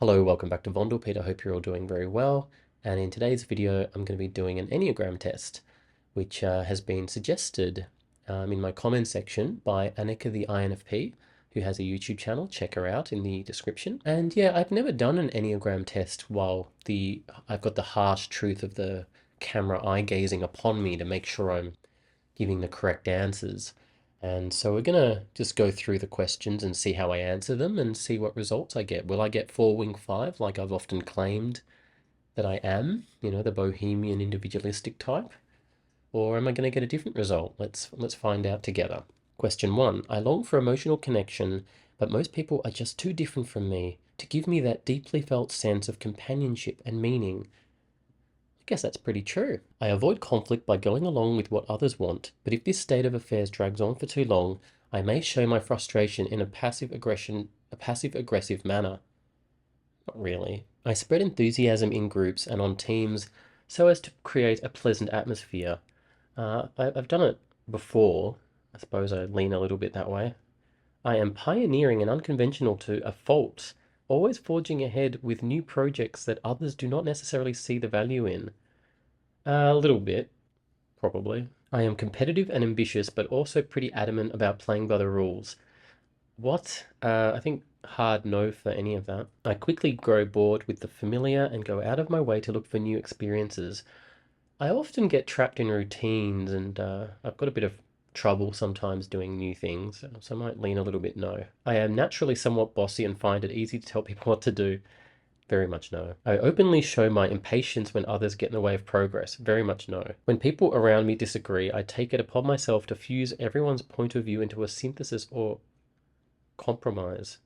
Hello, welcome back to Vondelpete. I hope you're all doing very well. And in today's video, I'm going to be doing an Enneagram test, which has been suggested in my comment section by Annika the INFP, who has a YouTube channel. Check her out in the description. And yeah, I've never done an Enneagram test while I've got the harsh truth of the camera eye gazing upon me to make sure I'm giving the correct answers. And so we're going to just go through the questions and see how I answer them and see what results I get. Will I get 4-wing-5 like I've often claimed that I am, the bohemian individualistic type? Or am I going to get a different result? Let's find out together. Question 1. I long for emotional connection, but most people are just too different from me to give me that deeply felt sense of companionship and meaning. I guess that's pretty true. I avoid conflict by going along with what others want, but if this state of affairs drags on for too long, I may show my frustration in a passive-aggressive manner. Not really. I spread enthusiasm in groups and on teams so as to create a pleasant atmosphere. I've done it before. I suppose I lean a little bit that way. I am pioneering and unconventional to a fault, always forging ahead with new projects that others do not necessarily see the value in. A little bit, probably. I am competitive and ambitious, but also pretty adamant about playing by the rules. What? I think hard no for any of that. I quickly grow bored with the familiar and go out of my way to look for new experiences. I often get trapped in routines and I've got a bit of trouble sometimes doing new things, so I might lean a little bit no. I am naturally somewhat bossy and find it easy to tell people what to do. Very much no. I openly show my impatience when others get in the way of progress. Very much no. When people around me disagree, I take it upon myself to fuse everyone's point of view into a synthesis or compromise.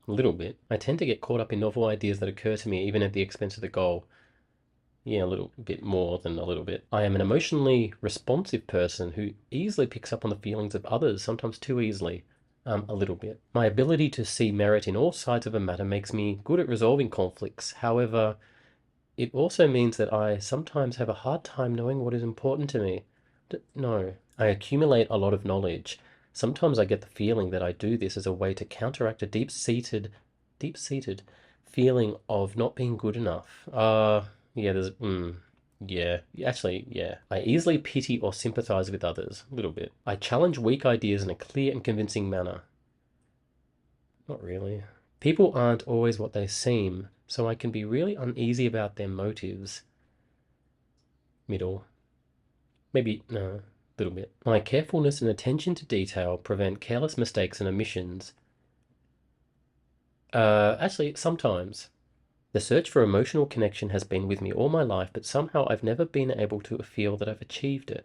A little bit. I tend to get caught up in novel ideas that occur to me even at the expense of the goal. Yeah, a little bit more than a little bit. I am an emotionally responsive person who easily picks up on the feelings of others, sometimes too easily. A little bit. My ability to see merit in all sides of a matter makes me good at resolving conflicts. However, it also means that I sometimes have a hard time knowing what is important to me. No, I accumulate a lot of knowledge. Sometimes I get the feeling that I do this as a way to counteract a deep-seated feeling of not being good enough. Yeah, yeah, actually, yeah. I easily pity or sympathize with others, a little bit. I challenge weak ideas in a clear and convincing manner. Not really. People aren't always what they seem, so I can be really uneasy about their motives. Middle. Maybe, no, a little bit. My carefulness and attention to detail prevent careless mistakes and omissions. Actually, sometimes. The search for emotional connection has been with me all my life, but somehow I've never been able to feel that I've achieved it.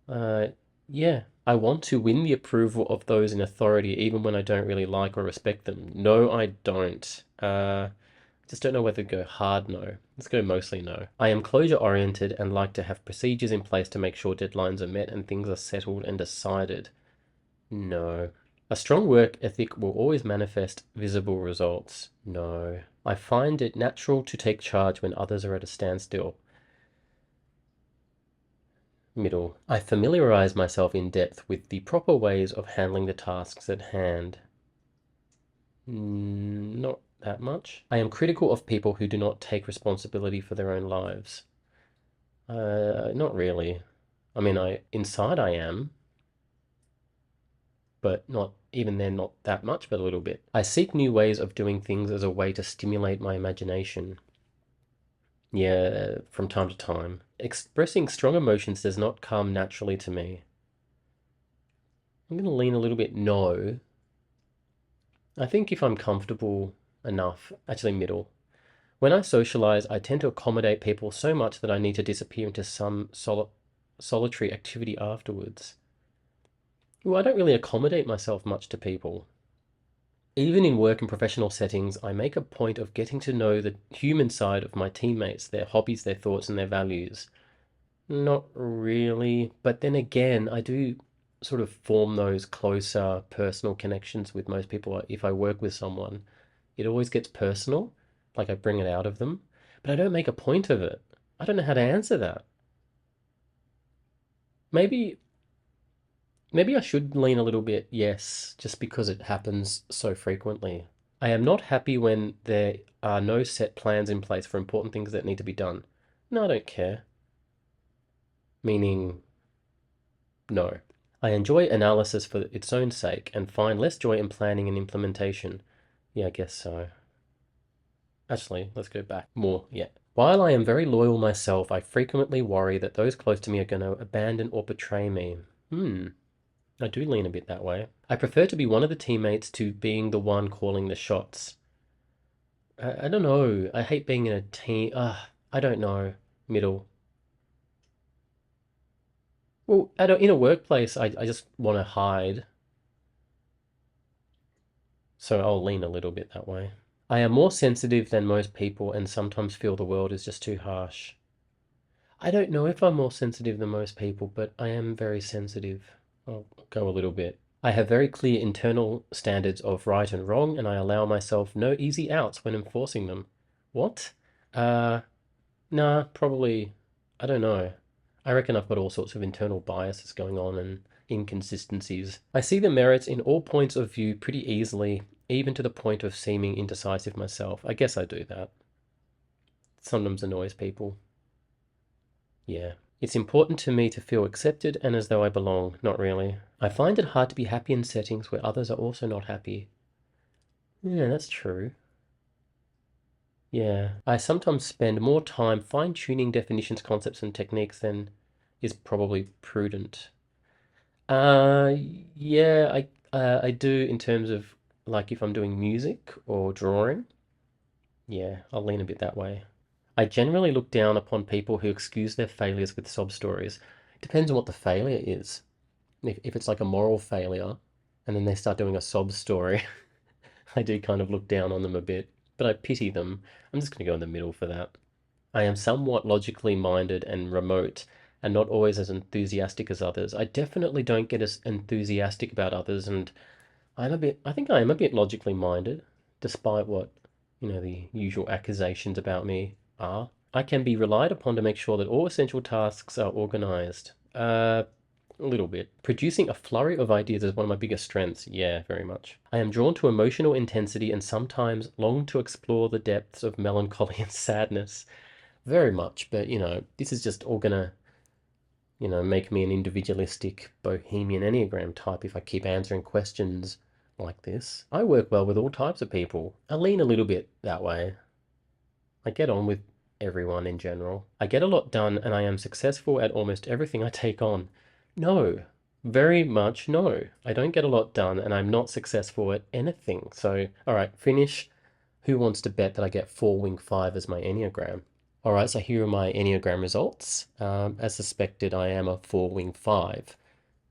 Uh, yeah. I want to win the approval of those in authority even when I don't really like or respect them. No, I don't. Just don't know whether to go hard no. Let's go mostly no. I am closure oriented and like to have procedures in place to make sure deadlines are met and things are settled and decided. No. A strong work ethic will always manifest visible results. No. I find it natural to take charge when others are at a standstill. Middle. I familiarize myself in depth with the proper ways of handling the tasks at hand. Not that much. I am critical of people who do not take responsibility for their own lives. Not really. I mean, inside I am, but not even then, not that much, but a little bit. I seek new ways of doing things as a way to stimulate my imagination. Yeah, from time to time. Expressing strong emotions does not come naturally to me. I'm going to lean a little bit no. I think if I'm comfortable enough, actually middle. When I socialize, I tend to accommodate people so much that I need to disappear into some solitary activity afterwards. Well, I don't really accommodate myself much to people. Even in work and professional settings, I make a point of getting to know the human side of my teammates, their hobbies, their thoughts, and their values. Not really, but then again, I do sort of form those closer personal connections with most people. If I work with someone, it always gets personal, like I bring it out of them, but I don't make a point of it. I don't know how to answer that. Maybe maybe I should lean a little bit yes, just because it happens so frequently. I am not happy when there are no set plans in place for important things that need to be done. No, I don't care. Meaning, no. I enjoy analysis for its own sake and find less joy in planning and implementation. Yeah, I guess so. Actually, let's go back more. Yeah. While I am very loyal myself, I frequently worry that those close to me are going to abandon or betray me. I do lean a bit that way. I prefer to be one of the teammates to being the one calling the shots. I don't know. I hate being in a team. I don't know. Middle. Well, in a workplace, I just want to hide, so I'll lean a little bit that way. I am more sensitive than most people and sometimes feel the world is just too harsh. I don't know if I'm more sensitive than most people, but I am very sensitive. I'll go a little bit. I have very clear internal standards of right and wrong, and I allow myself no easy outs when enforcing them. What? Uh, nah, probably. I don't know. I reckon I've got all sorts of internal biases going on and inconsistencies. I see the merits in all points of view pretty easily, even to the point of seeming indecisive myself. I guess I do that. Sometimes annoys people. Yeah. It's important to me to feel accepted and as though I belong. Not really. I find it hard to be happy in settings where others are also not happy. Yeah, that's true. Yeah. I sometimes spend more time fine-tuning definitions, concepts, and techniques than is probably prudent. Uh, yeah, I do in terms of like if I'm doing music or drawing. Yeah, I'll lean a bit that way. I generally look down upon people who excuse their failures with sob stories. Depends on what the failure is. If it's like a moral failure and then they start doing a sob story, I do kind of look down on them a bit, but I pity them. I'm just going to go in the middle for that. I am somewhat logically minded and remote and not always as enthusiastic as others. I definitely don't get as enthusiastic about others, and I think I am a bit logically minded, despite what, the usual accusations about me are. I can be relied upon to make sure that all essential tasks are organized. A little bit. Producing a flurry of ideas is one of my biggest strengths. Yeah, very much. I am drawn to emotional intensity and sometimes long to explore the depths of melancholy and sadness. Very much, but this is just all gonna, make me an individualistic bohemian Enneagram type if I keep answering questions like this. I work well with all types of people. I lean a little bit that way. I get on with everyone in general. I get a lot done and I am successful at almost everything I take on. No, very much no. I don't get a lot done and I'm not successful at anything. So, all right, finish. Who wants to bet that I get 4 wing 5 as my Enneagram? All right, so here are my Enneagram results. As suspected, I am a 4 wing 5.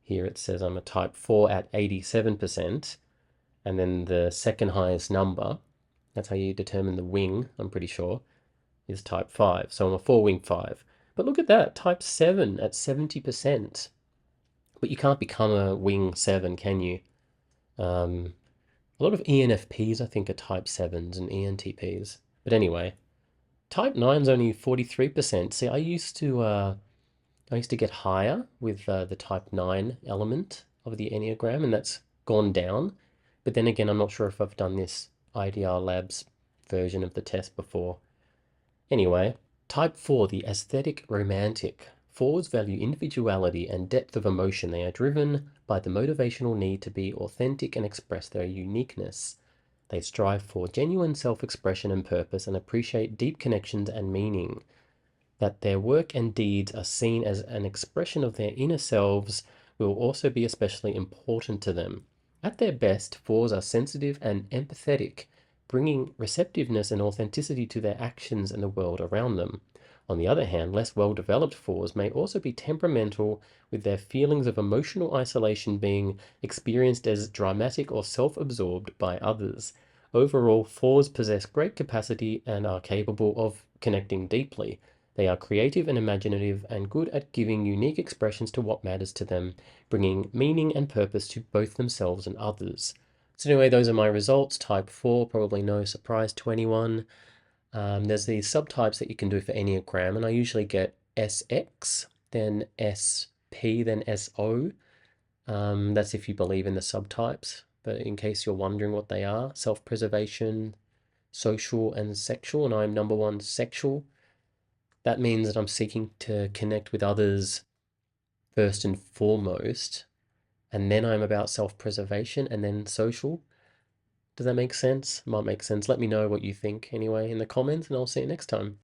Here it says I'm a type 4 at 87%, and then the second highest number, that's how you determine the wing, I'm pretty sure, is type 5. So I'm a 4 wing 5. But look at that, type 7 at 70%. But you can't become a wing 7, can you? A lot of ENFPs, I think, are type 7s and ENTPs. But anyway, type 9's only 43%. See, I used to get higher with the type 9 element of the Enneagram, and that's gone down. But then again, I'm not sure if I've done this IDR Labs version of the test before. Anyway, type 4, the aesthetic romantic. Fours value individuality and depth of emotion. They are driven by the motivational need to be authentic and express their uniqueness. They strive for genuine self-expression and purpose and appreciate deep connections and meaning. That their work and deeds are seen as an expression of their inner selves will also be especially important to them. At their best, fours are sensitive and empathetic, bringing receptiveness and authenticity to their actions and the world around them. On the other hand, less well-developed fours may also be temperamental, with their feelings of emotional isolation being experienced as dramatic or self-absorbed by others. Overall, fours possess great capacity and are capable of connecting deeply. They are creative and imaginative and good at giving unique expressions to what matters to them, bringing meaning and purpose to both themselves and others. So anyway, those are my results. Type 4, probably no surprise to anyone. There's these subtypes that you can do for Enneagram, and I usually get SX, then SP, then SO. That's if you believe in the subtypes. but in case you're wondering what they are, self-preservation, social, and sexual, and I'm number one, sexual. That means that I'm seeking to connect with others first and foremost, and then I'm about self-preservation and then social. Does that make sense? Might make sense. Let me know what you think anyway in the comments, and I'll see you next time.